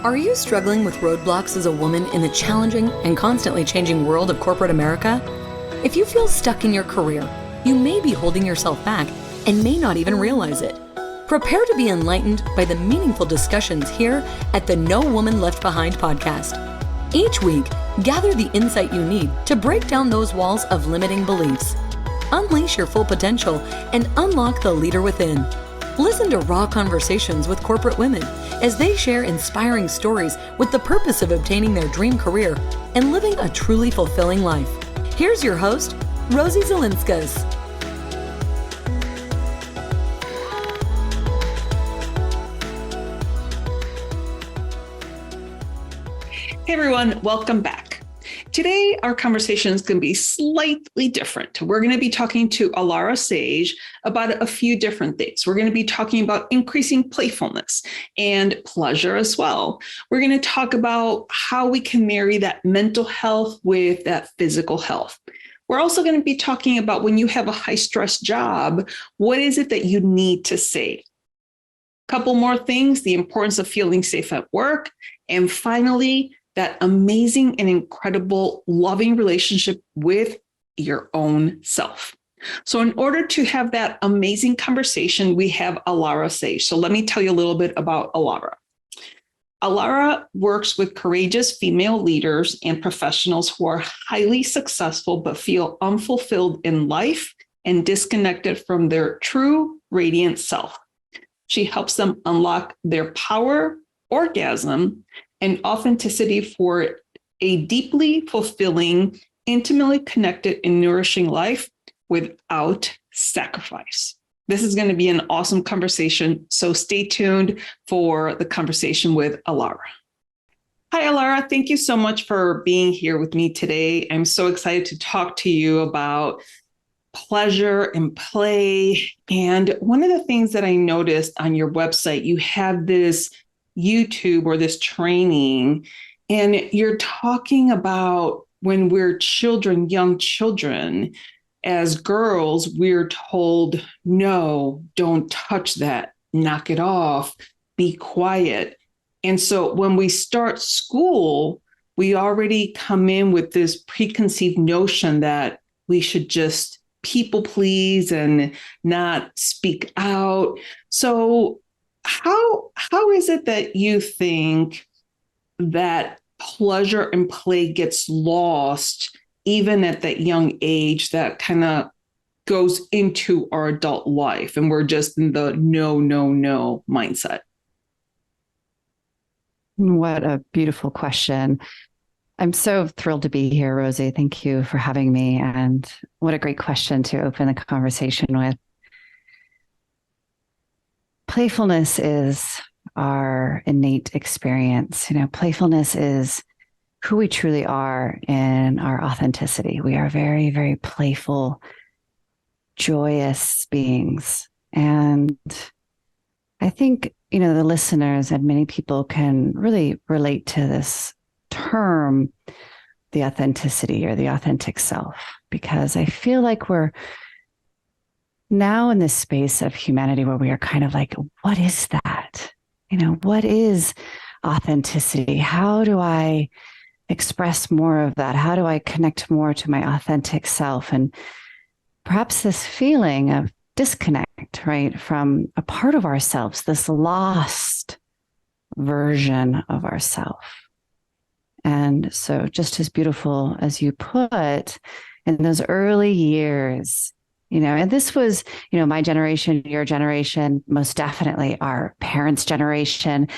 Are you struggling with roadblocks as a woman in the challenging and constantly changing world of corporate America? If you feel stuck in your career, you may be holding yourself back and may not even realize it. Prepare to be enlightened by the meaningful discussions here at the No Woman Left Behind podcast. Each week, gather the insight you need to break down those walls of limiting beliefs. Unleash your full potential and unlock the leader within. Listen to raw conversations with corporate women as they share inspiring stories with the purpose of obtaining their dream career and living a truly fulfilling life. Here's your host, Rosie Zilinskas. Hey everyone, welcome back. Today, our conversation is going to be slightly different. We're going to be talking to Alara Sage about a few different things. We're going to be talking about increasing playfulness and pleasure as well. We're going to talk about how we can marry that mental health with that physical health. We're also going to be talking about when you have a high-stress job, what is it that you need to say? Couple more things, the importance of feeling safe at work. And finally, that amazing and incredible loving relationship with your own self. So in order to have that amazing conversation, we have Alara Sage. So let me tell you a little bit about Alara. Alara works with courageous female leaders and professionals who are highly successful but feel unfulfilled in life and disconnected from their true radiant self. She helps them unlock their power, orgasm, and authenticity for a deeply fulfilling, intimately connected, and nourishing life without sacrifice. This is going to be an awesome conversation, so stay tuned for the conversation with Alara. Hi, Alara. Thank you so much for being here with me today. I'm so excited to talk to you about pleasure and play. And one of the things that I noticed on your website, you have this YouTube or this training, and you're talking about when we're children, young children, as girls, we're told, no, don't touch that, knock it off, be quiet. And so when we start school, we already come in with this preconceived notion that we should just people please and not speak out. So how is it that you think that pleasure and play gets lost even at that young age that kind of goes into our adult life and we're just in the no mindset? What a beautiful question. I'm so thrilled to be here, Rosie. Thank you for having me. And what a great question to open the conversation with. Playfulness is our innate experience. Playfulness is who we truly are in our authenticity. We are very, very playful, joyous beings. And I think, the listeners and many people can really relate to this term, the authenticity or the authentic self, because I feel like we're now in this space of humanity where we are kind of like, what is that? What is authenticity? How do I express more of that? How do I connect more to my authentic self? And perhaps this feeling of disconnect, right, from a part of ourselves, this lost version of ourself. And so just as beautiful as you put, in those early years, and this was, my generation, your generation, most definitely our parents' generation.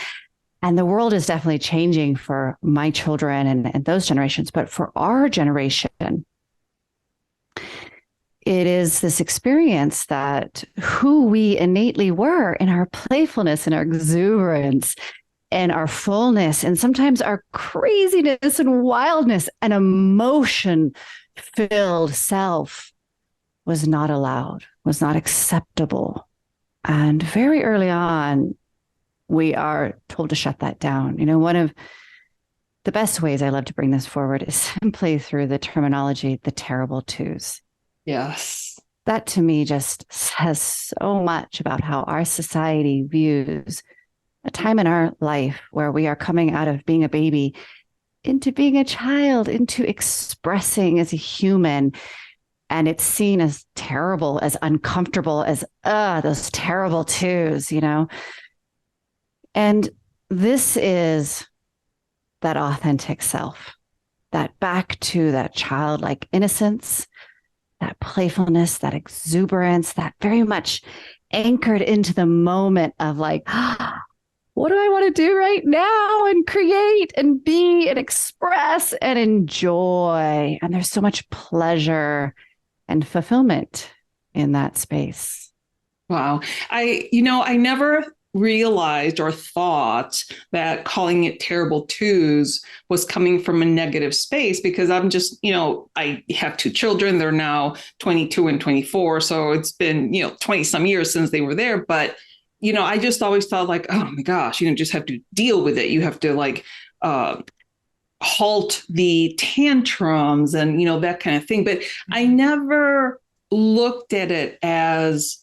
And the world is definitely changing for my children and those generations. But for our generation, it is this experience that who we innately were in our playfulness and our exuberance and our fullness, and sometimes our craziness and wildness and emotion-filled self was not allowed, was not acceptable. And very early on, we are told to shut that down. One of the best ways I love to bring this forward is simply through the terminology, the terrible twos. Yes. That to me just says so much about how our society views a time in our life where we are coming out of being a baby into being a child, into expressing as a human. And it's seen as terrible, as uncomfortable as, those terrible twos, And this is that authentic self, that back to that childlike innocence, that playfulness, that exuberance, that very much anchored into the moment of like, what do I want to do right now and create and be and express and enjoy? And there's so much pleasure and fulfillment in that space. Wow. I never realized or thought that calling it terrible twos was coming from a negative space, because I'm just, I have two children. They're now 22 and 24. So it's been, 20 some years since they were there. But, I just always thought like, oh my gosh, just have to deal with it. You have to like, halt the tantrums and, that kind of thing. But I never looked at it as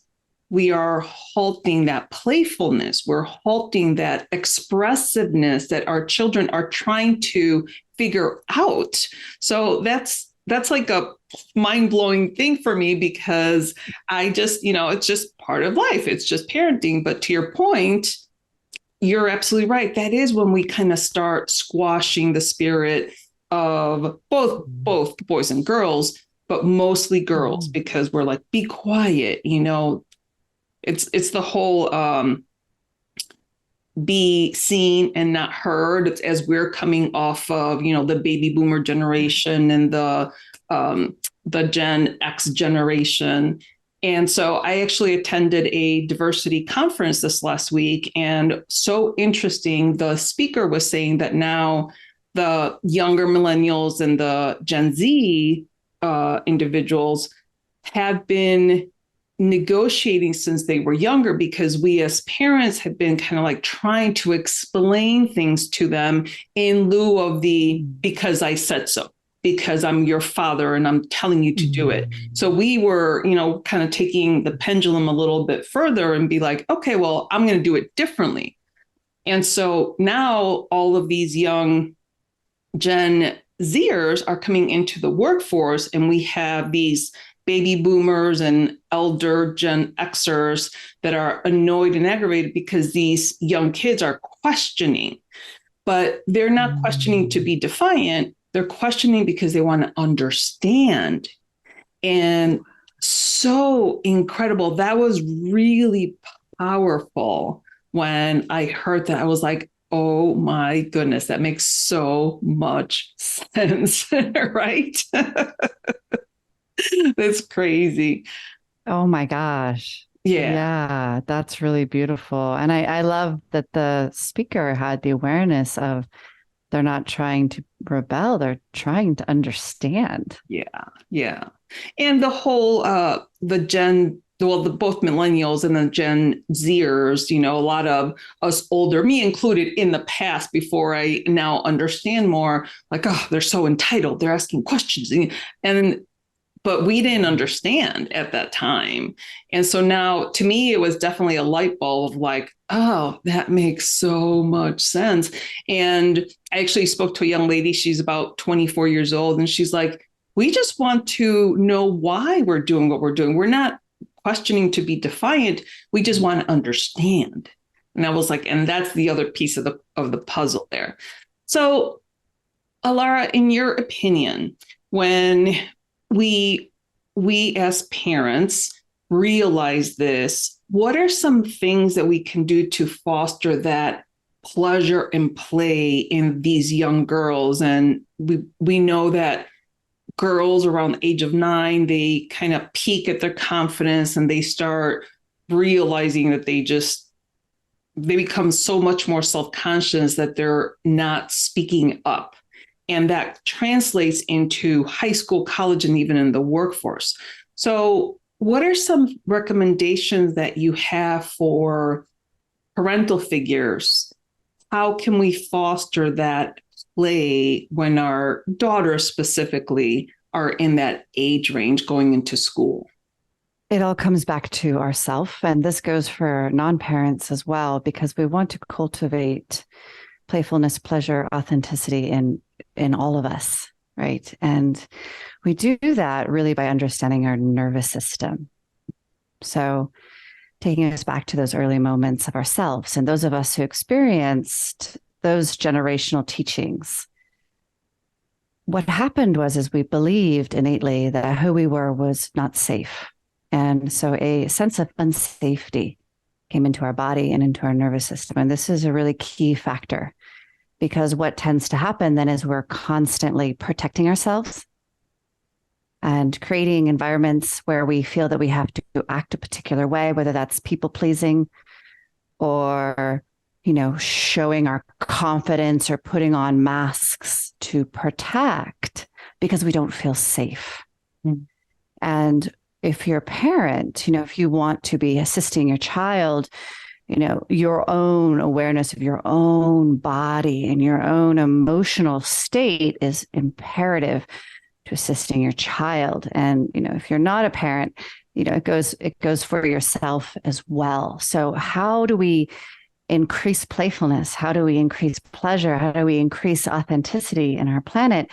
we are halting that playfulness. We're halting that expressiveness that our children are trying to figure out. So that's like a mind-blowing thing for me, because I just, it's just part of life. It's just parenting. But to your point, you're absolutely right. That is when we kind of start squashing the spirit of both boys and girls, but mostly girls, because we're like, be quiet, it's the whole be seen and not heard. It's as we're coming off of, the baby boomer generation and the Gen X generation. And so I actually attended a diversity conference this last week, and so interesting. The speaker was saying that now the younger millennials and the Gen Z individuals have been negotiating since they were younger, because we as parents have been kind of like trying to explain things to them in lieu of the because I said so, because I'm your father and I'm telling you to do it. So we were, kind of taking the pendulum a little bit further and be like, okay, well, I'm going to do it differently. And so now all of these young Gen Zers are coming into the workforce, and we have these baby boomers and elder Gen Xers that are annoyed and aggravated because these young kids are questioning, but they're not questioning to be defiant. They're questioning because they want to understand. And so incredible. That was really powerful. When I heard that, I was like, oh my goodness, that makes so much sense, right? That's crazy. Oh my gosh. Yeah. Yeah, that's really beautiful. And I love that the speaker had the awareness of they're not trying to rebel, they're trying to understand. Yeah. Yeah. And the whole both millennials and the Gen Zers, a lot of us older, me included in the past, before I now understand more, like, oh, they're so entitled, they're asking questions. But we didn't understand at that time. And so now, to me, it was definitely a light bulb of like, oh, that makes so much sense. And I actually spoke to a young lady, she's about 24 years old, and she's like, we just want to know why we're doing what we're doing. We're not questioning to be defiant. We just want to understand. And I was like, and that's the other piece of the puzzle there. So, Alara, in your opinion, when we as parents realize this, what are some things that we can do to foster that pleasure and play in these young girls? And we know that girls around the age of 9, they kind of peak at their confidence and they start realizing that they become so much more self-conscious that they're not speaking up. And that translates into high school, college, and even in the workforce. So what are some recommendations that you have for parental figures? How can we foster that play when our daughters specifically are in that age range going into school? It all comes back to ourself. And this goes for non-parents as well, because we want to cultivate playfulness, pleasure, authenticity in all of us, right? And we do that really by understanding our nervous system. So taking us back to those early moments of ourselves, and those of us who experienced those generational teachings, what happened was is we believed innately that who we were was not safe. And so a sense of unsafety came into our body and into our nervous system. And this is a really key factor, because what tends to happen then is we're constantly protecting ourselves and creating environments where we feel that we have to act a particular way, whether that's people pleasing or, showing our confidence or putting on masks to protect because we don't feel safe. Mm. And if you're a parent, if you want to be assisting your child, your own awareness of your own body and your own emotional state is imperative to assisting your child. And, if you're not a parent, it goes for yourself as well. So how do we increase playfulness? How do we increase pleasure? How do we increase authenticity in our planet?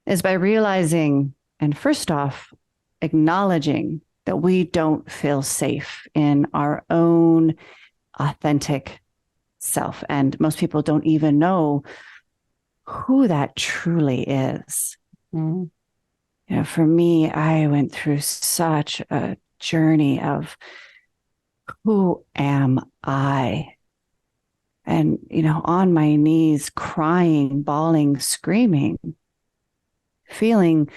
Is by realizing, and first off, acknowledging that we don't feel safe in our own authentic self. And most people don't even know who that truly is. Mm. For me, I went through such a journey of who am I? And, on my knees, crying, bawling, screaming, feeling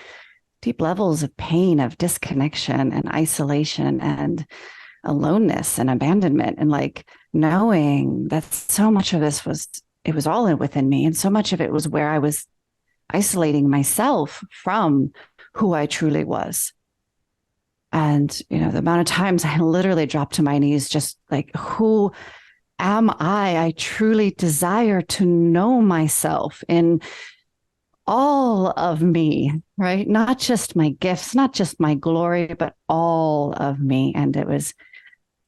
deep levels of pain, of disconnection and isolation and aloneness and abandonment. And knowing that so much of this was all within me. And so much of it was where I was isolating myself from who I truly was. And, the amount of times I literally dropped to my knees, just who am I? I truly desire to know myself in all of me, right? Not just my gifts, not just my glory, but all of me. And it was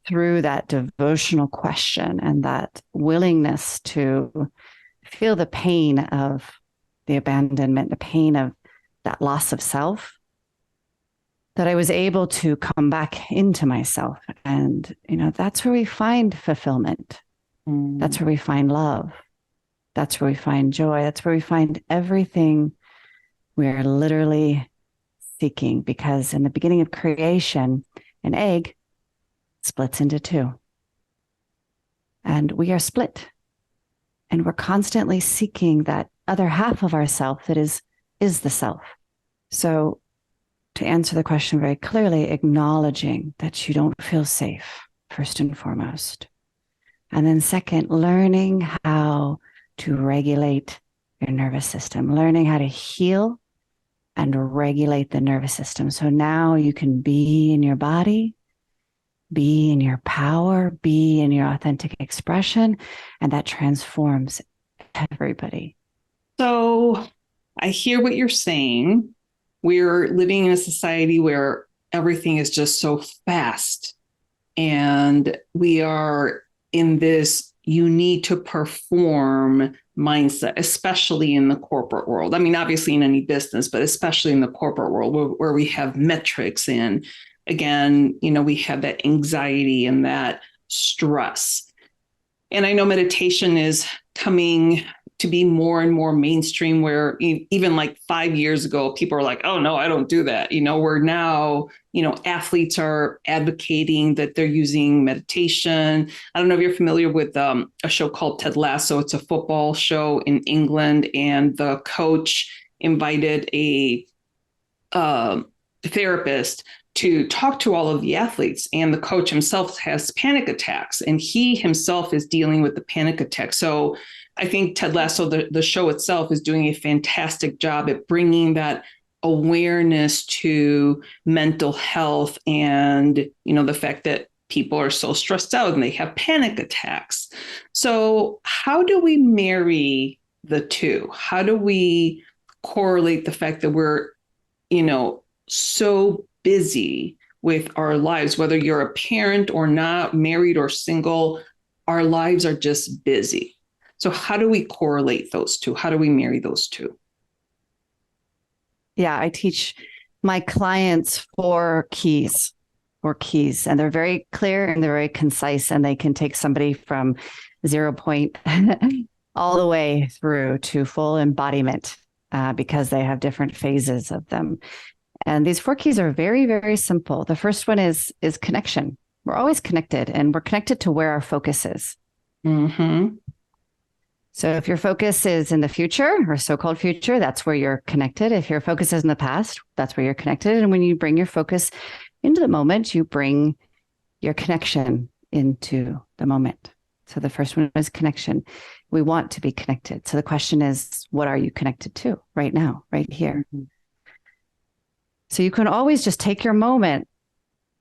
through that devotional question and that willingness to feel the pain of the abandonment, the pain of that loss of self, that I was able to come back into myself. And, that's where we find fulfillment. Mm. That's where we find love. That's where we find joy. That's where we find everything we're literally seeking. Because in the beginning of creation, an egg splits into two. And we are split. And we're constantly seeking that other half of ourself that is the self. So to answer the question very clearly, acknowledging that you don't feel safe, first and foremost. And then second, learning how to regulate your nervous system, learning how to heal and regulate the nervous system. So now you can be in your body, be in your power, be in your authentic expression, and that transforms everybody. So I hear what you're saying. We're living in a society where everything is just so fast, and we are in this you need to perform mindset, especially in the corporate world. I mean, obviously in any business, but especially in the corporate world where we have metrics. And again, we have that anxiety and that stress. And I know meditation is coming to be more and more mainstream, where even 5 years ago, people are like, oh no, I don't do that. Where now, athletes are advocating that they're using meditation. I don't know if you're familiar with a show called Ted Lasso. It's a football show in England, and the coach invited a therapist to talk to all of the athletes. And the coach himself has panic attacks, and he himself is dealing with the panic attack. So I think Ted Lasso, the show itself, is doing a fantastic job at bringing that awareness to mental health and, the fact that people are so stressed out and they have panic attacks. So how do we marry the two? How do we correlate the fact that we're, so busy with our lives, whether you're a parent or not, married or single, our lives are just busy. So how do we correlate those two? How do we marry those two? Yeah, I teach my clients four keys, and they're very clear and they're very concise, and they can take somebody from 0 point all the way through to full embodiment because they have different phases of them. And these four keys are very, very simple. The first one is connection. We're always connected, and we're connected to where our focus is. Mm-hmm. So if your focus is in the future or so-called future, that's where you're connected. If your focus is in the past, that's where you're connected. And when you bring your focus into the moment, you bring your connection into the moment. So the first one is connection. We want to be connected. So the question is, what are you connected to right now, right here? Mm-hmm. So you can always just take your moment,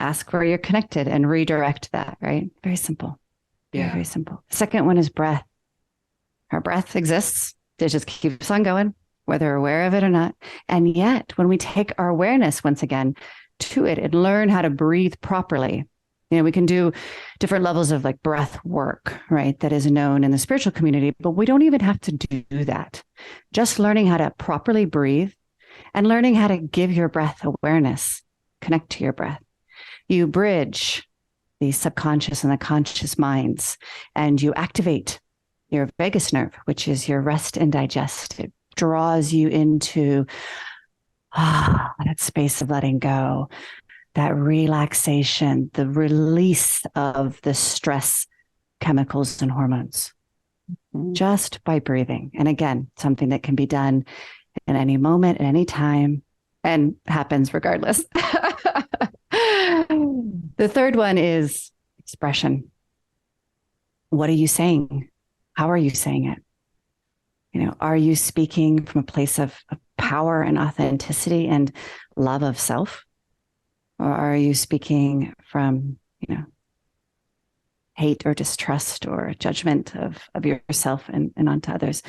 ask where you're connected, and redirect that, right? Very simple. Very, very simple. The second one is breath. Our breath exists. It just keeps on going, whether we're aware of it or not. And yet, when we take our awareness once again to it and learn how to breathe properly, we can do different levels of like breath work, right? That is known in the spiritual community, but we don't even have to do that. Just learning how to properly breathe and learning how to give your breath awareness, connect to your breath. You bridge the subconscious and the conscious minds, and you activate your vagus nerve, which is your rest and digest. It draws you into that space of letting go, that relaxation, the release of the stress chemicals and hormones, just by breathing. And again, something that can be done in any moment, at any time, and happens regardless. The third one is expression. What are you saying? How are you saying it? Are you speaking from a place of power and authenticity and love of self? Or are you speaking from, hate or distrust or judgment of yourself and onto others?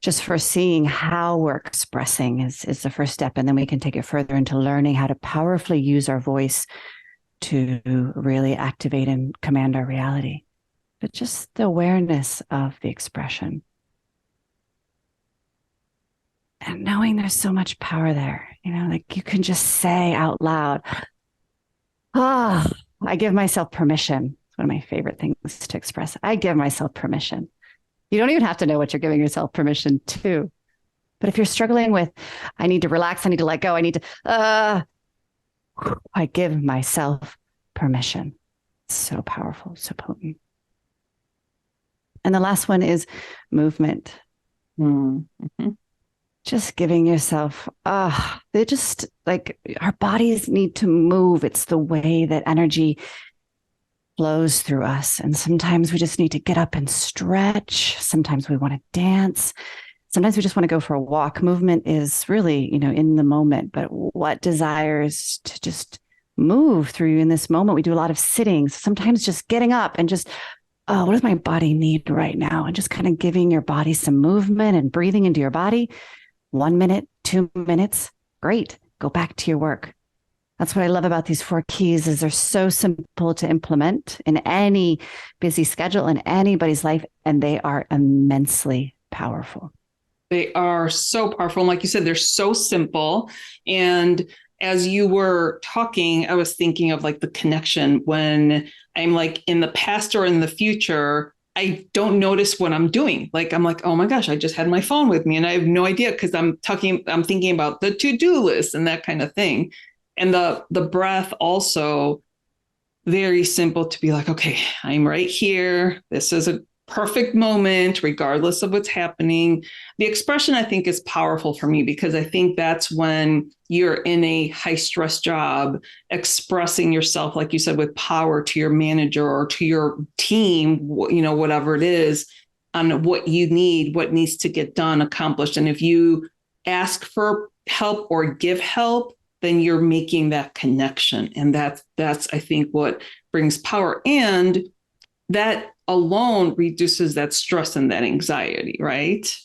Just for seeing how we're expressing is the first step. And then we can take it further into learning how to powerfully use our voice to really activate and command our reality. But just the awareness of the expression. And knowing there's so much power there, like you can just say out loud, I give myself permission. It's one of my favorite things to express. I give myself permission. You don't even have to know what you're giving yourself permission to. But if you're struggling with, I need to relax, I need to let go, I need to, I give myself permission. It's so powerful, so potent. And the last one is movement. Mm-hmm. Just giving yourself, they just like our bodies need to move. It's the way that energy flows through us. And sometimes we just need to get up and stretch. Sometimes we want to dance. Sometimes we just want to go for a walk. Movement is really, in the moment, but what desires to just move through you in this moment? We do a lot of sitting. Sometimes just getting up and just, what does my body need right now? And just kind of giving your body some movement and breathing into your body. 1 minute, 2 minutes, great. Go back to your work. That's what I love about these four keys is they're so simple to implement in any busy schedule in anybody's life, and they are immensely powerful. They are so powerful. And like you said, they're so simple. And as you were talking, I was thinking of like the connection when I'm like in the past or in the future, I don't notice what I'm doing. Like, I'm like, oh my gosh, I just had my phone with me and I have no idea because I'm thinking about the to-do list and that kind of thing. And the breath also very simple to be like, okay, I'm right here. This is a perfect moment, regardless of what's happening. The expression, I think, is powerful for me because I think that's when you're in a high stress job, expressing yourself, like you said, with power to your manager or to your team, whatever it is, on what you need, what needs to get done, accomplished. And if you ask for help or give help, then you're making that connection. And that's I think, what brings power. And that alone reduces that stress and that anxiety, right?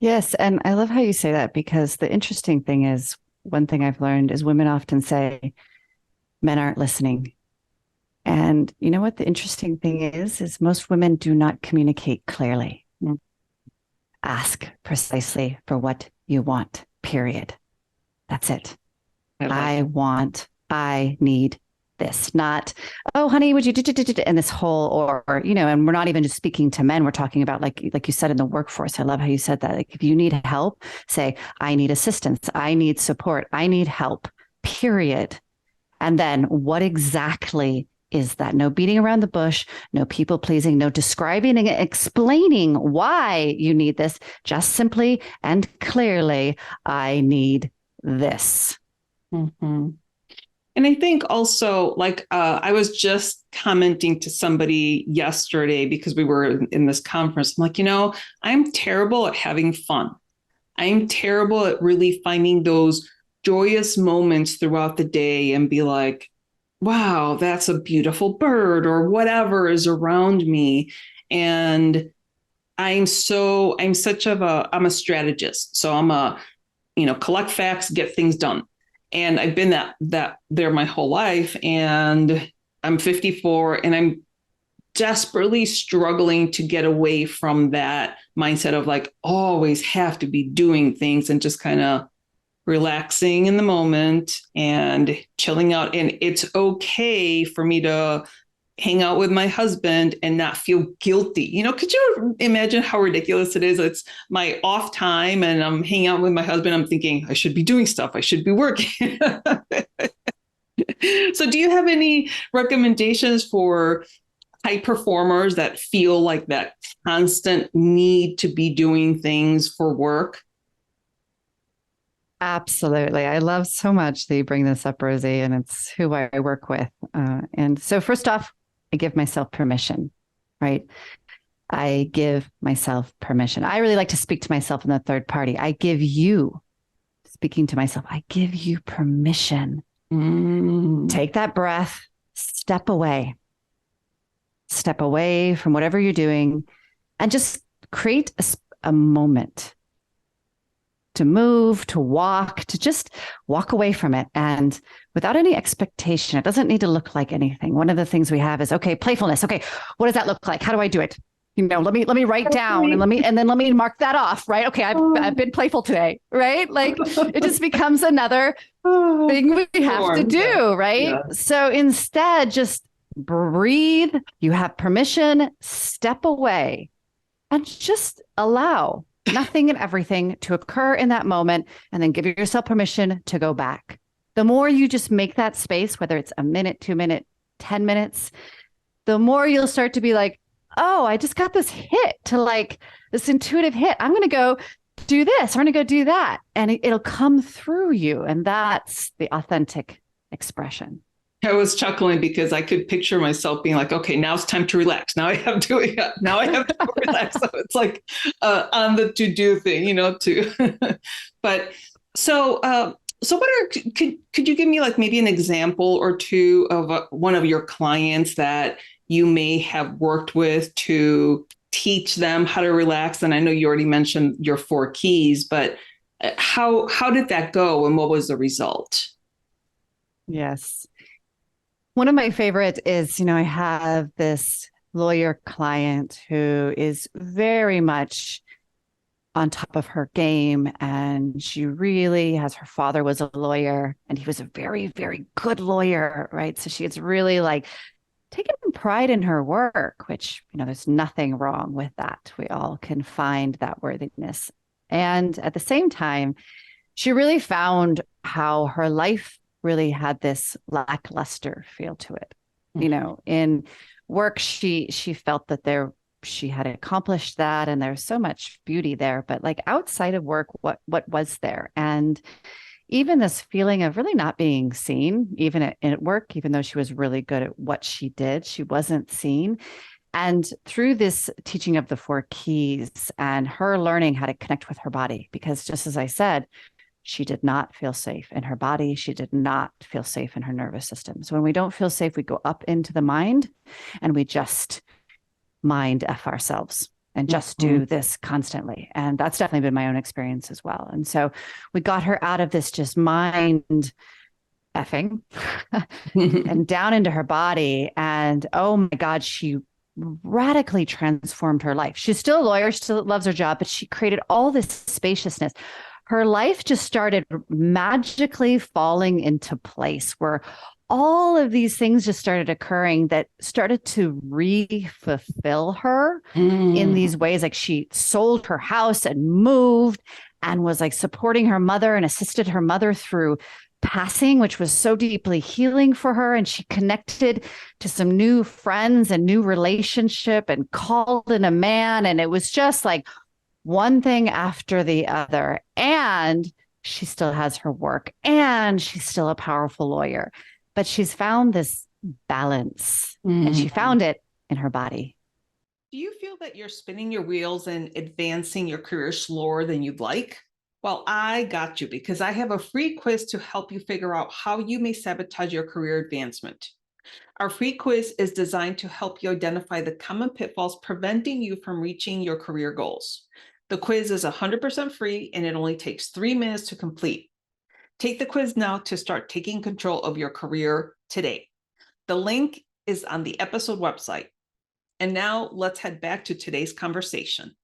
Yes. And I love how you say that because the interesting thing is one thing I've learned is women often say, men aren't listening. And you know what the interesting thing is most women do not communicate clearly. Ask precisely for what you want, period. That's it. I need this, not, oh, honey, would you do, and this whole, or, and we're not even just speaking to men. We're talking about like you said, in the workforce. I love how you said that. Like, if you need help, say, I need assistance. I need support. I need help, period. And then what exactly is that? No beating around the bush, no people pleasing, no describing and explaining why you need this. Just simply and clearly, I need this. Mm-hmm. And I think also, like, I was just commenting to somebody yesterday because we were in this conference. I'm like, I'm terrible at having fun. I'm terrible at really finding those joyous moments throughout the day and be like, wow, that's a beautiful bird or whatever is around me. And I'm a strategist. So I'm collect facts, get things done. And I've been that there my whole life. And I'm 54 and I'm desperately struggling to get away from that mindset of like always have to be doing things and just kind of relaxing in the moment and chilling out. And it's okay for me to hang out with my husband and not feel guilty. Could you imagine how ridiculous it is? It's my off time and I'm hanging out with my husband. I'm thinking I should be doing stuff. I should be working. So do you have any recommendations for high performers that feel like that constant need to be doing things for work? Absolutely. I love so much that you bring this up, Rosie, and it's who I work with. And so first off, I give myself permission, right? I give myself permission. I really like to speak to myself in the third party. I give you, speaking to myself, I give you permission. Take that breath, step away from whatever you're doing, and just create a moment to move, to walk, to just walk away from it. And without any expectation, it doesn't need to look like anything. One of the things we have is, okay, playfulness. Okay, what does that look like? How do I do it? Let me write down and let me mark that off, right? Okay, I've been playful today, right? Like it just becomes another thing we have to do, right? Yeah. So instead, just breathe. You have permission, step away, and just allow nothing and everything to occur in that moment, and then give yourself permission to go back. The more you just make that space, whether it's a minute, 2 minutes, 10 minutes, the more you'll start to be like, oh, I just got this hit to like this intuitive hit. I'm going to go do this. I'm going to go do that. And it'll come through you. And that's the authentic expression. I was chuckling because I could picture myself being like, okay, now it's time to relax. Now I have to relax. So it's like on the to-do thing, but so could you give me like maybe an example or two of one of your clients that you may have worked with to teach them how to relax? And I know you already mentioned your 4 keys, but how did that go and what was the result? Yes. One of my favorites is, I have this lawyer client who is very much on top of her game. And she really her father was a lawyer and he was a very, very good lawyer, right? So she gets really like taken pride in her work, which, there's nothing wrong with that. We all can find that worthiness. And at the same time, she really found how her life really had this lackluster feel to it. In work, she felt that she had accomplished that and there's so much beauty there, but like outside of work, what was there? And even this feeling of really not being seen, even at work, even though she was really good at what she did, she wasn't seen. And through this teaching of the 4 keys and her learning how to connect with her body, because just as I said, she did not feel safe in her body. She did not feel safe in her nervous system. So when we don't feel safe, we go up into the mind and we just mind F ourselves. and just do this constantly. And that's definitely been my own experience as well. And so we got her out of this just mind effing and down into her body. And oh my God, she radically transformed her life. She's still a lawyer, she still loves her job, but she created all this spaciousness. Her life just started magically falling into place where all of these things just started occurring that started to re-fulfill her in these ways. Like she sold her house and moved and was like supporting her mother and assisted her mother through passing, which was so deeply healing for her. And she connected to some new friends and new relationship and called in a man. And it was just like one thing after the other. And she still has her work and she's still a powerful lawyer. But she's found this balance and she found it in her body. Do you feel that you're spinning your wheels and advancing your career slower than you'd like? Well, I got you because I have a free quiz to help you figure out how you may sabotage your career advancement. Our free quiz is designed to help you identify the common pitfalls preventing you from reaching your career goals. The quiz is 100% free and it only takes 3 minutes to complete. Take the quiz now to start taking control of your career today. The link is on the episode website. And now let's head back to today's conversation.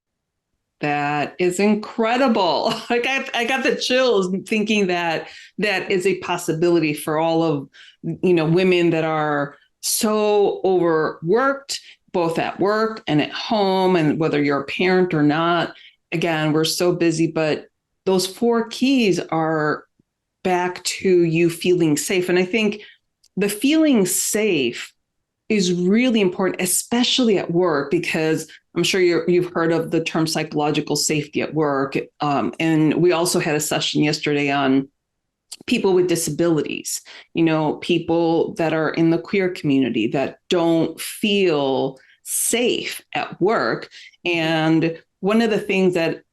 That is incredible. I got the chills thinking that that is a possibility for all of, women that are so overworked, both at work and at home, and whether you're a parent or not. Again, we're so busy, but those 4 keys are back to you feeling safe. And I think the feeling safe is really important, especially at work, because I'm sure you've heard of the term psychological safety at work. And we also had a session yesterday on people with disabilities, people that are in the queer community that don't feel safe at work. And one of the things that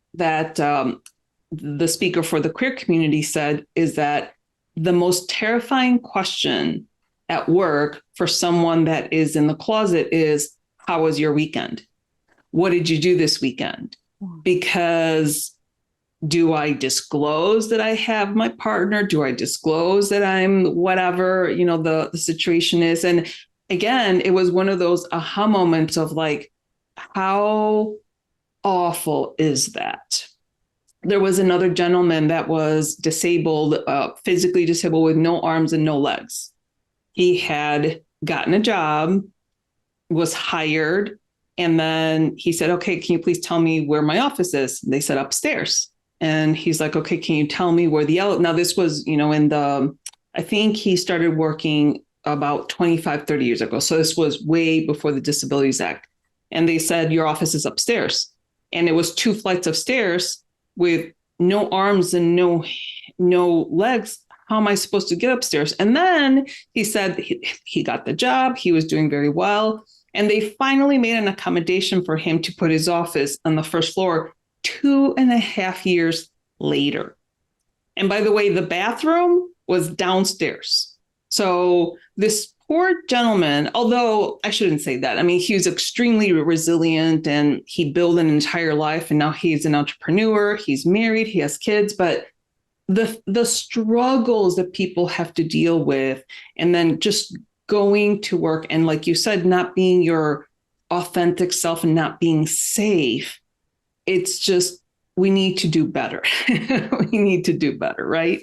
the speaker for the queer community said is that the most terrifying question at work for someone that is in the closet is, how was your weekend? What did you do this weekend? Because do I disclose that I have my partner? Do I disclose that I'm whatever, the situation is? And again, it was one of those aha moments of like, how awful is that? There was another gentleman that was disabled, physically disabled with no arms and no legs. He had gotten a job, was hired, and then he said, okay, can you please tell me where my office is? They said upstairs. And he's like, okay, can you tell me where now this was, I think he started working about 25, 30 years ago. So this was way before the Disabilities Act. And they said, your office is upstairs. And it was 2 flights of stairs with no arms and no legs. How am I supposed to get upstairs? And then he said he got the job. He was doing very well. And they finally made an accommodation for him to put his office on the first floor 2.5 years later. And by the way, the bathroom was downstairs. So this poor gentleman, although I shouldn't say that. I mean, he was extremely resilient and he built an entire life. And now he's an entrepreneur. He's married. He has kids. But the struggles that people have to deal with, and then just going to work and, like you said, not being your authentic self and not being safe. It's just, we need to do better. We need to do better, right?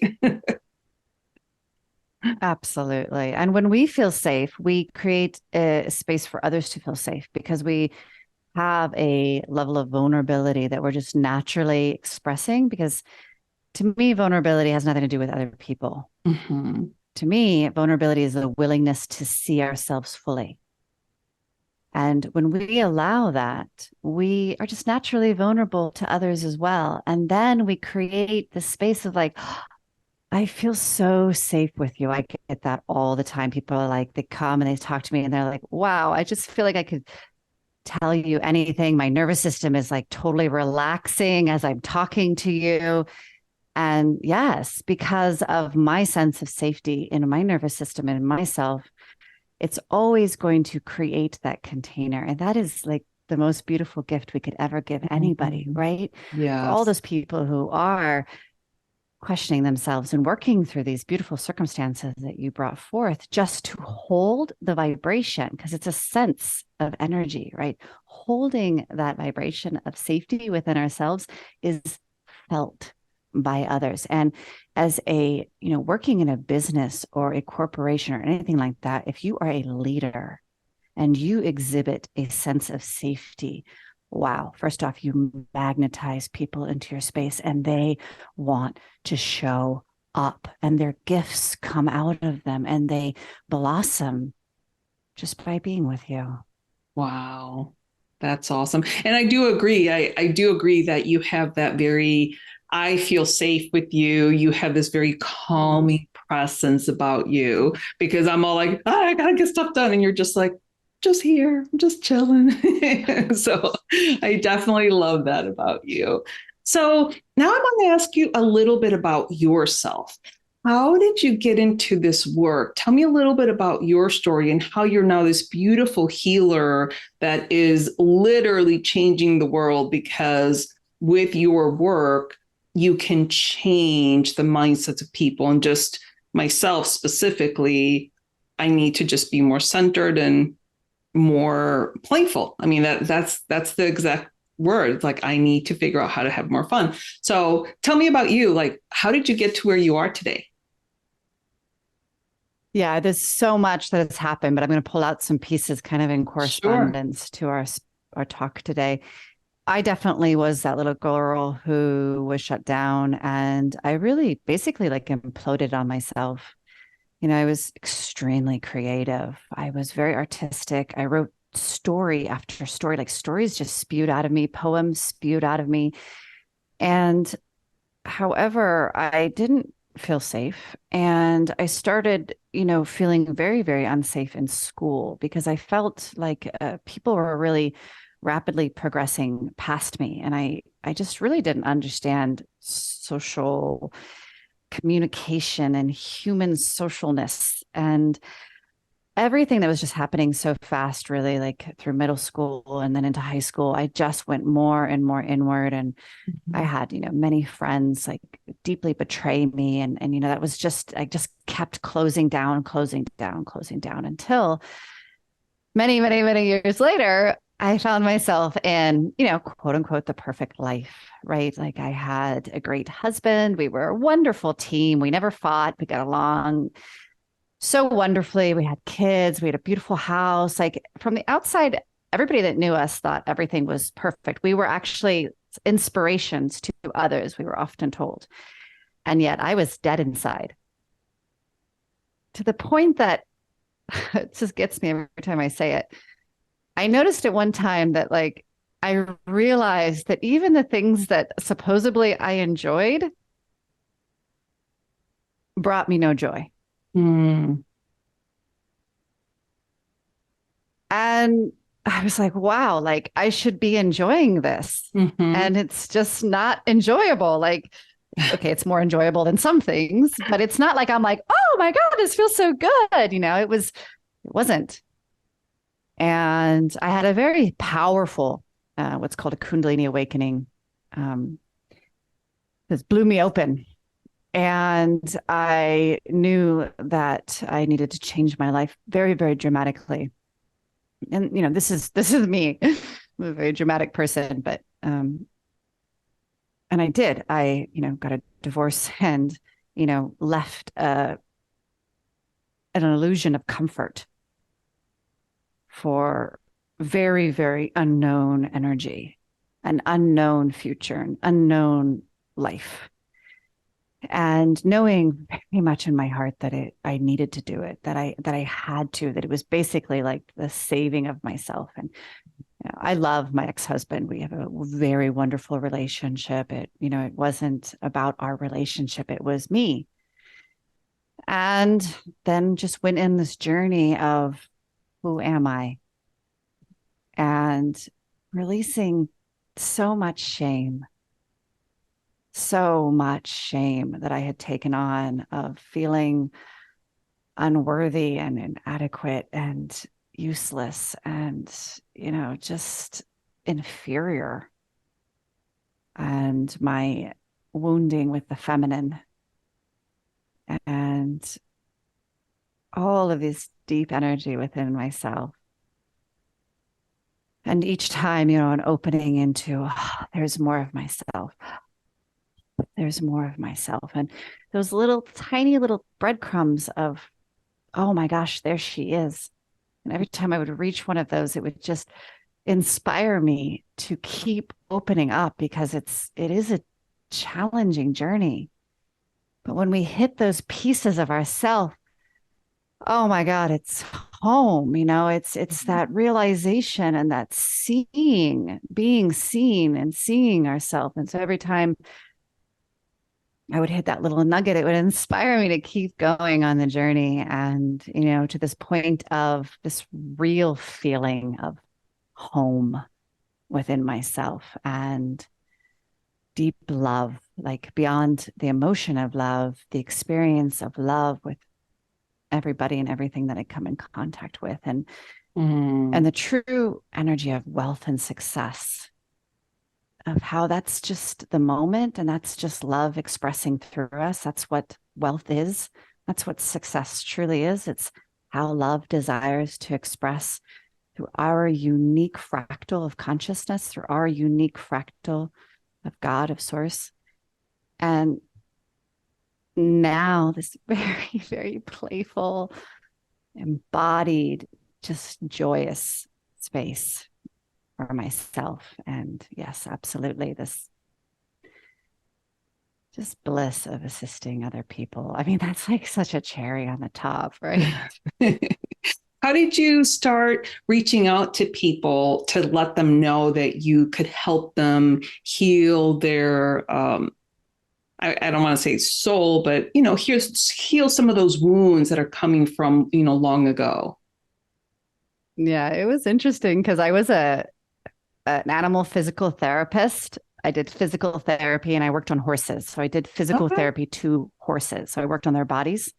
Absolutely. And when we feel safe, we create a space for others to feel safe because we have a level of vulnerability that we're just naturally expressing. Because to me, vulnerability has nothing to do with other people. Mm-hmm. To me, vulnerability is the willingness to see ourselves fully. And when we allow that, we are just naturally vulnerable to others as well. And then we create the space of like, oh, I feel so safe with you. I get that all the time. People are like, they come and they talk to me and they're like, wow, I just feel like I could tell you anything. My nervous system is like totally relaxing as I'm talking to you. And yes, because of my sense of safety in my nervous system and in myself, it's always going to create that container. And that is like the most beautiful gift we could ever give anybody, right? For all Yes. those people who are questioning themselves and working through these beautiful circumstances that you brought forth, just to hold the vibration, because it's a sense of energy, right? Holding that vibration of safety within ourselves is felt by others. And as a, working in a business or a corporation or anything like that, if you are a leader and you exhibit a sense of safety, wow, first off, you magnetize people into your space and they want to show up and their gifts come out of them and they blossom just by being with you. Wow. That's awesome. And I do agree. I do agree that you have that very, I feel safe with you. You have this very calming presence about you, because I'm all like, I gotta get stuff done. And you're just like, just here, I'm just chilling. So I definitely love that about you. So now I want to ask you a little bit about yourself. How did you get into this work? Tell me a little bit about your story and how you're now this beautiful healer that is literally changing the world, because with your work, you can change the mindsets of people. And just myself specifically, I need to just be more centered and more playful. I mean, that's the exact word. Like, I need to figure out how to have more fun. So tell me about you. Like, how did you get to where you are today? Yeah, there's so much that has happened, but I'm going to pull out some pieces kind of in correspondence to our talk today. I definitely was that little girl who was shut down, and I really basically like imploded on myself. I was extremely creative. I was very artistic. I wrote story after story, like stories just spewed out of me, poems spewed out of me. And however, I didn't feel safe. And I started, feeling very, very unsafe in school, because I felt like people were really rapidly progressing past me. And I just really didn't understand social communication and human socialness and everything that was just happening so fast, really, like through middle school and then into high school. I just went more and more inward. And I had, many friends like deeply betray me. And that was I just kept closing down until many, many, many years later, I found myself in, quote unquote, the perfect life, right? Like, I had a great husband. We were a wonderful team. We never fought. We got along so wonderfully. We had kids. We had a beautiful house. Like, from the outside, everybody that knew us thought everything was perfect. We were actually inspirations to others, we were often told. And yet I was dead inside, to the point that it just gets me every time I say it. I noticed at one time that, like, I realized that even the things that supposedly I enjoyed brought me no joy. Mm. And I was like, wow, like, I should be enjoying this. Mm-hmm. And it's just not enjoyable. Like, okay, it's more enjoyable than some things, but it's not like I'm like, oh my God, this feels so good. It wasn't. And I had a very powerful, what's called a Kundalini awakening. This blew me open. And I knew that I needed to change my life very, very dramatically. And, this is me. I'm a very dramatic person, but, and I did. I, got a divorce and, left an illusion of comfort for very, very unknown energy, an unknown future, an unknown life. And knowing very much in my heart that I needed to do it, that I had to, that it was basically like the saving of myself. And I love my ex-husband. We have a very wonderful relationship. It wasn't about our relationship. It was me. And then just went in this journey of, who am I? And releasing so much shame that I had taken on, of feeling unworthy and inadequate and useless and, just inferior and my wounding with the feminine and all of this deep energy within myself. And each time, an opening into, there's more of myself. There's more of myself. And those little tiny little breadcrumbs of, oh my gosh, there she is. And every time I would reach one of those, it would just inspire me to keep opening up, because it is a challenging journey. But when we hit those pieces of ourself, oh my God, it's home. It's that realization and that seeing, being seen and seeing ourselves. And so every time I would hit that little nugget, it would inspire me to keep going on the journey. And, to this point of this real feeling of home within myself and deep love, like beyond the emotion of love, the experience of love with everybody and everything that I come in contact with, and the true energy of wealth and success, of how that's just the moment and that's just love expressing through us. That's what wealth is. That's what success truly is. It's how love desires to express through our unique fractal of consciousness, through our unique fractal of God, of Source. And now this very, very playful, embodied, just joyous space for myself. And yes, absolutely, this just bliss of assisting other people. I mean, that's like such a cherry on the top, right? How did you start reaching out to people to let them know that you could help them heal their, I don't want to say soul, but, heal some of those wounds that are coming from, long ago? Yeah, it was interesting because I was an animal physical therapist. I did physical therapy and I worked on horses. So I did physical therapy to horses. So I worked on their bodies.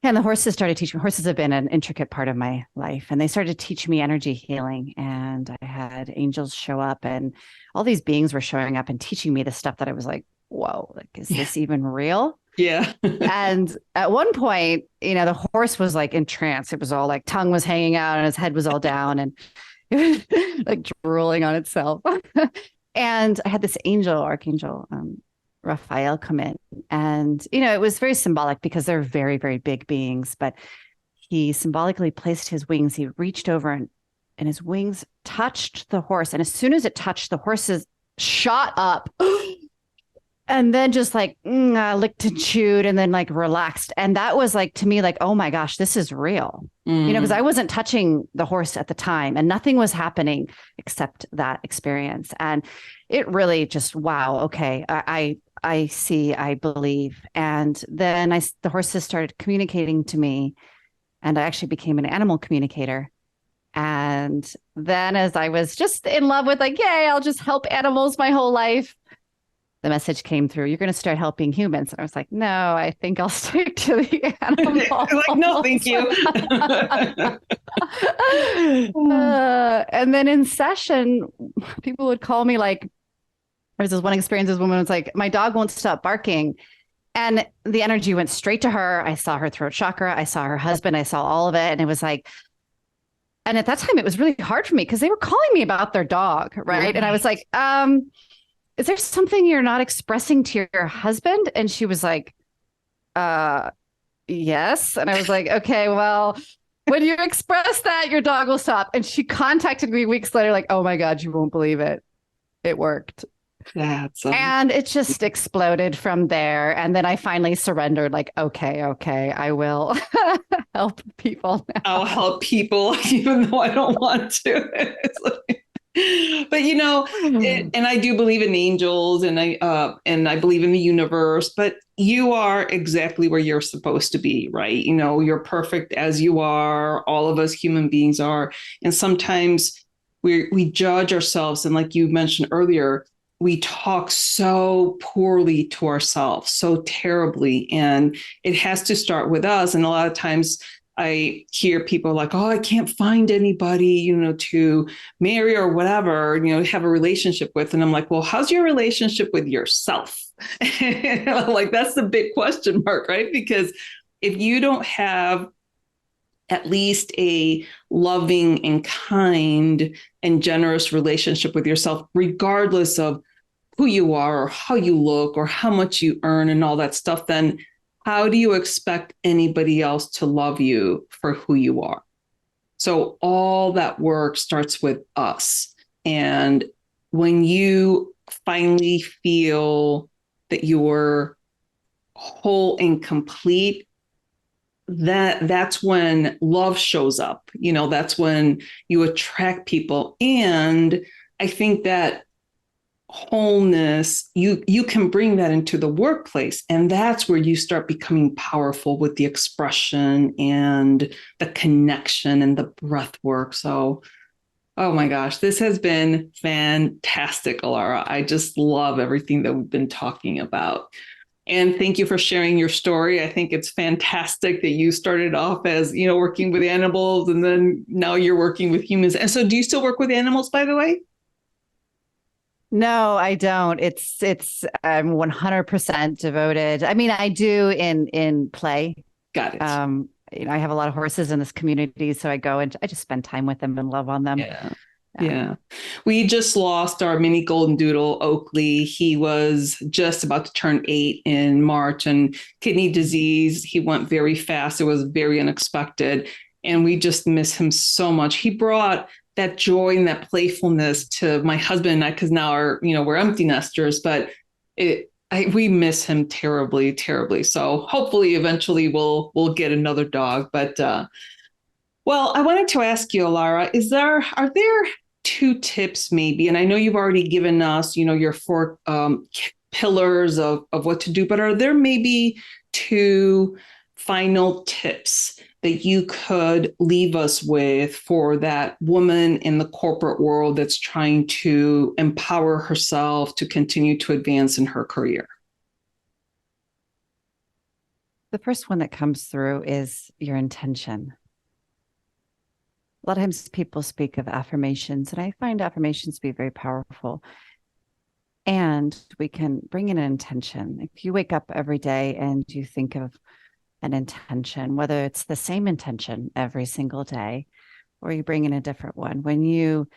And the horses started teaching me. Horses have been an intricate part of my life. And they started to teach me energy healing. And I had angels show up, and all these beings were showing up and teaching me the stuff that I was like, whoa, like, is this even real? Yeah. And at one point, the horse was like in trance. It was all like tongue was hanging out and his head was all down and it was like drooling on itself. And I had this archangel, Raphael, come in. And, it was very symbolic because they're very, very big beings, but he symbolically placed his wings. He reached over and his wings touched the horse. And as soon as it touched, the horses shot up and then just like licked and chewed and then like relaxed. And that was like, to me, like, oh my gosh, this is real, because I wasn't touching the horse at the time and nothing was happening except that experience. And it really just, wow. Okay. I see, I believe. And then the horses started communicating to me, and I actually became an animal communicator. And then as I was just in love with like, yay, I'll just help animals my whole life, the message came through, you're going to start helping humans. And I was like, no, I think I'll stick to the animals. Like, no, thank you. And then in session, people would call me like, there was this one experience, this woman was like, my dog won't stop barking. And the energy went straight to her. I saw her throat chakra. I saw her husband. I saw all of it. And it was like, and at that time, it was really hard for me because they were calling me about their dog. Right. And I was like, is there something you're not expressing to your husband? And she was like, yes. And I was like, okay, well, when you express that, your dog will stop. And she contacted me weeks later, like, oh my God, you won't believe it. It worked. And it just exploded from there. And then I finally surrendered, like, okay, I will help people now. I'll help people even though I don't want to. But and I do believe in angels, and I believe in the universe, but you are exactly where you're supposed to be, right? You're perfect as you are. All of us human beings are. And sometimes we judge ourselves. And like you mentioned earlier, we talk so poorly to ourselves, so terribly. And it has to start with us. And a lot of times I hear people like, oh, I can't find anybody, to marry or whatever, have a relationship with. And I'm like, well, how's your relationship with yourself? Like, that's the big question mark, right? Because if you don't have at least a loving and kind and generous relationship with yourself, regardless of who you are or how you look or how much you earn and all that stuff, then how do you expect anybody else to love you for who you are? So all that work starts with us. And when you finally feel that you're whole and complete, that's when love shows up. That's when you attract people. And I think that wholeness, you can bring that into the workplace, and that's where you start becoming powerful with the expression and the connection and the breath work. So, oh my gosh, this has been fantastic, Alara. I just love everything that we've been talking about. And thank you for sharing your story. I think it's fantastic that you started off as, working with animals, and then now you're working with humans. And so do you still work with animals, by the way? No, I don't. I'm 100% devoted. I mean, I do in play. Got it. I have a lot of horses in this community, so I go and I just spend time with them and love on them. Yeah. We just lost our mini golden doodle, Oakley. He was just about to turn 8 in March, and kidney disease. He went very fast. It was very unexpected. And we just miss him so much. He brought that joy and that playfulness to my husband and I, because now we're empty nesters, but we miss him terribly, terribly. So hopefully eventually we'll get another dog. But well, I wanted to ask you, Alara, are there 2 tips maybe? And I know you've already given us, your 4 pillars of what to do, but are there maybe 2 final tips that you could leave us with for that woman in the corporate world that's trying to empower herself to continue to advance in her career? The first one that comes through is your intention. A lot of times people speak of affirmations, and I find affirmations to be very powerful. And we can bring in an intention. If you wake up every day and you think of an intention, whether it's the same intention every single day, or you bring in a different one, when you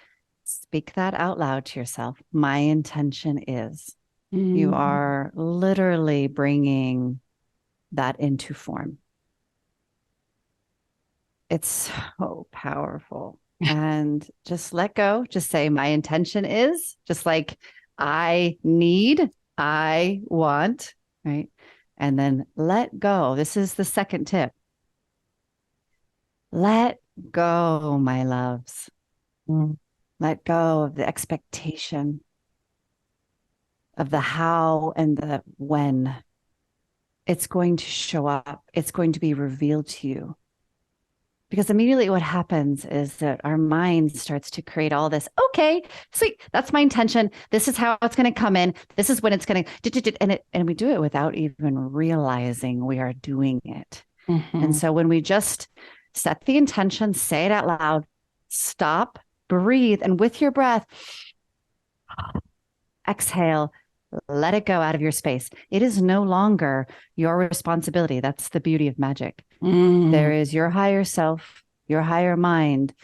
speak that out loud to yourself, my intention is, you are literally bringing that into form. It's so powerful. And just let go. Just say, my intention is, just like I need, I want, right? And then let go. This is the second tip. Let go, my loves. Let go of the expectation of the how and the when. It's going to show up. It's going to be revealed to you. Because immediately what happens is that our mind starts to create all this, okay, sweet, that's my intention. This is how it's going to come in. This is when it's going to, and we do it without even realizing we are doing it. And so when we just set the intention, say it out loud, stop, breathe, and with your breath, exhale, let it go out of your space. It is no longer your responsibility. That's the beauty of magic. There is your higher self, your higher mind,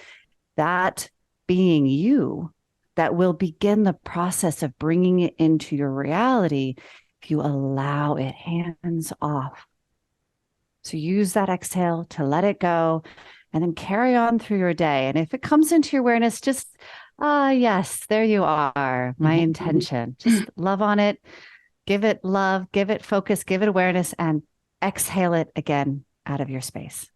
that being you, that will begin the process of bringing it into your reality if you allow it, hands off. So use that exhale to let it go, and then carry on through your day. And if it comes into your awareness, just yes, there you are. My intention. Just love on it. Give it love, give it focus, give it awareness, and exhale it again out of your space.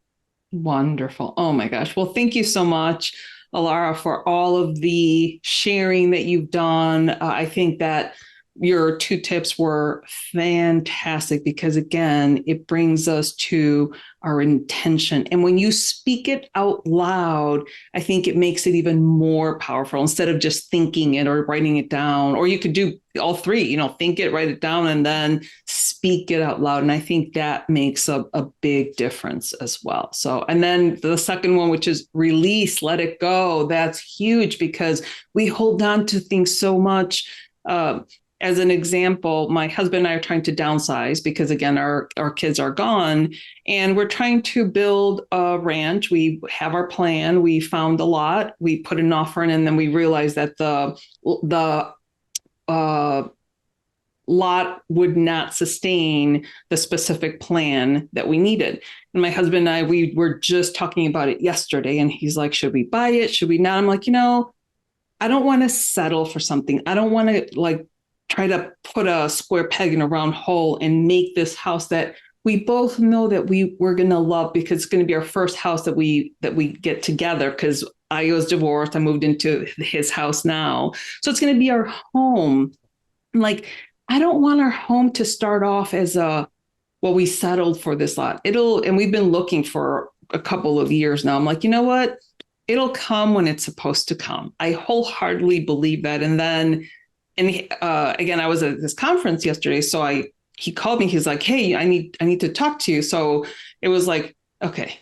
Wonderful. Oh my gosh. Well, thank you so much, Alara, for all of the sharing that you've done. I think that your 2 tips were fantastic because, again, it brings us to our intention. And when you speak it out loud, I think it makes it even more powerful instead of just thinking it or writing it down. Or you could do all 3, think it, write it down, and then speak speak it out loud. And I think that makes a big difference as well. So, and then the second one, which is release, let it go. That's huge because we hold on to things so much. As an example, my husband and I are trying to downsize because, again, our kids are gone and we're trying to build a ranch. We have our plan. We found a lot. We put an offer in, and then we realized that the lot would not sustain the specific plan that we needed. And my husband and I, we were just talking about it yesterday, and he's like, should we buy it? Should we not? I'm like, I don't want to settle for something. I don't want to try to put a square peg in a round hole and make this house that we both know that we're going to love, because it's going to be our first house that we get together, because I was divorced. I moved into his house now. So it's going to be our home. I don't want our home to start off as we settled for this lot. And we've been looking for a couple of years now. I'm like, you know what? It'll come when it's supposed to come. I wholeheartedly believe that. And then, again, I was at this conference yesterday. So he called me. He's like, hey, I need to talk to you. So it was like, okay,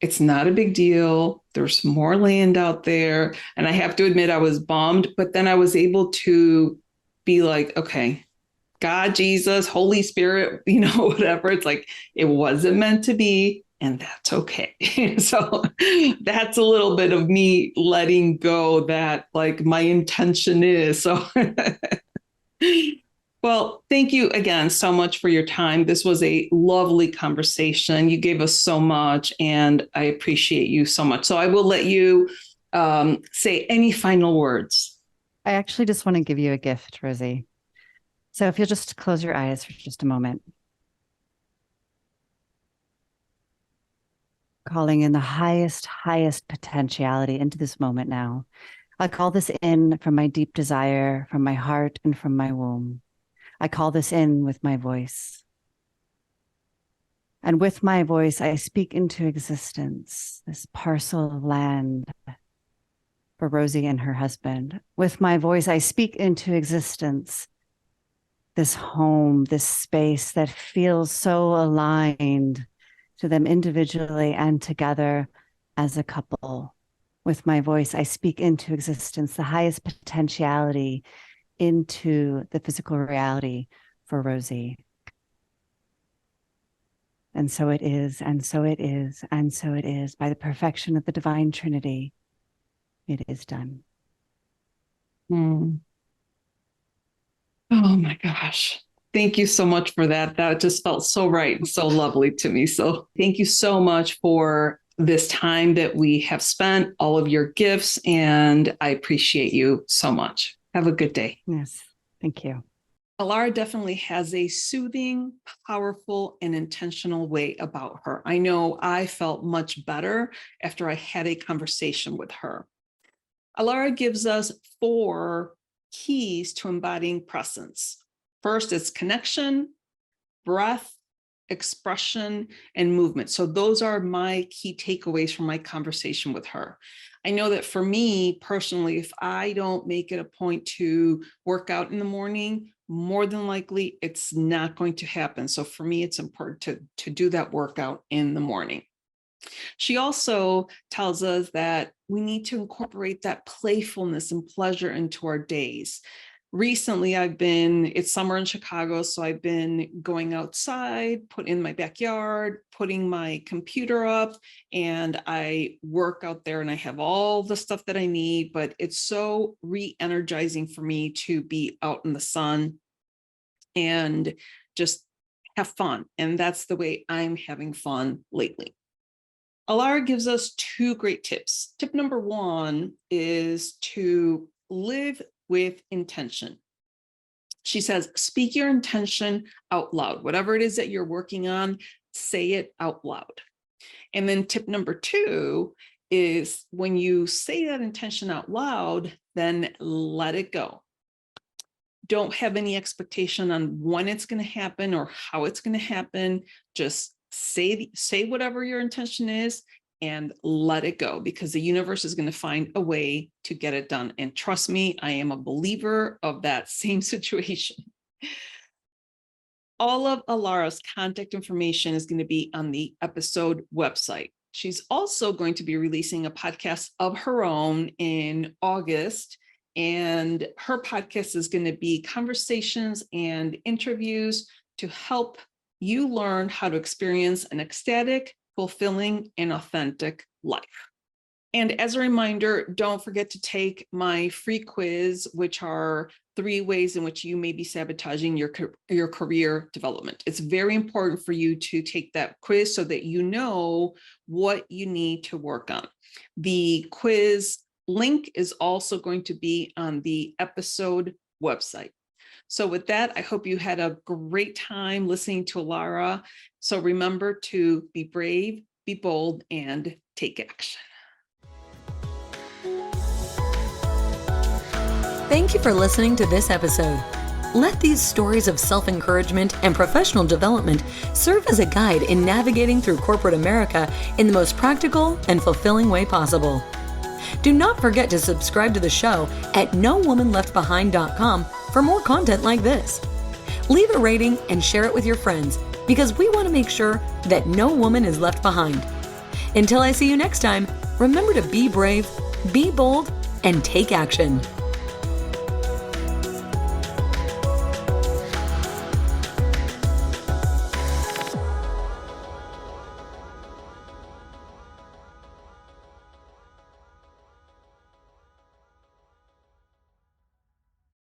it's not a big deal. There's more land out there. And I have to admit, I was bummed, but then I was able to be like, okay, God, Jesus, Holy Spirit, whatever. It's like, it wasn't meant to be, and that's okay. So that's a little bit of me letting go that my intention is. So, well, thank you again so much for your time. This was a lovely conversation. You gave us so much, and I appreciate you so much. So I will let you say any final words. I actually just want to give you a gift, Rosie. So if you'll just close your eyes for just a moment. Calling in the highest potentiality into this moment now. I call this in from my deep desire, from my heart, and from my womb. I call this in with my voice. And with my voice, I speak into existence this parcel of land for Rosie and her husband. With my voice, I speak into existence this home, this space that feels so aligned to them individually and together as a couple. With my voice, I speak into existence the highest potentiality into the physical reality for Rosie. And so it is, and so it is, and so it is. By the perfection of the divine Trinity, it is done. Oh my gosh. Thank you so much for that. That just felt so right and so lovely to me. So thank you so much for this time that we have spent, all of your gifts, and I appreciate you so much. Have a good day. Yes, thank you. Alara definitely has a soothing, powerful, and intentional way about her. I know I felt much better after I had a conversation with her. Alara gives us 4 keys to embodying presence. First, it's connection, breath, expression, and movement. So those are my key takeaways from my conversation with her. I know that for me personally, if I don't make it a point to work out in the morning, more than likely it's not going to happen. So for me, it's important to do that workout in the morning. She also tells us that we need to incorporate that playfulness and pleasure into our days. Recently, it's summer in Chicago, so I've been going outside, put in my backyard, putting my computer up, and I work out there and I have all the stuff that I need, but it's so re-energizing for me to be out in the sun and just have fun. And that's the way I'm having fun lately. Alara gives us 2 great tips. Tip number 1 is to live with intention. She says, speak your intention out loud. Whatever it is that you're working on, say it out loud. And then tip number 2 is when you say that intention out loud, then let it go. Don't have any expectation on when it's going to happen or how it's going to happen. Just say whatever your intention is and let it go, because the universe is going to find a way to get it done. And trust me, I am a believer of that same situation. all of Alara's contact information is going to be on the episode website. She's also going to be releasing a podcast of her own in August. And her podcast is going to be conversations and interviews to help you learn how to experience an ecstatic, fulfilling, and authentic life. And as a reminder, don't forget to take my free quiz, which are 3 ways in which you may be sabotaging your career development. It's very important for you to take that quiz so that you know what you need to work on. The quiz link is also going to be on the episode website. So with that, I hope you had a great time listening to Alara. So remember to be brave, be bold, and take action. Thank you for listening to this episode. Let these stories of self-encouragement and professional development serve as a guide in navigating through corporate America in the most practical and fulfilling way possible. Do not forget to subscribe to the show at nowomanleftbehind.com for more content like this. Leave a rating and share it with your friends because we want to make sure that no woman is left behind. Until I see you next time, remember to be brave, be bold, and take action.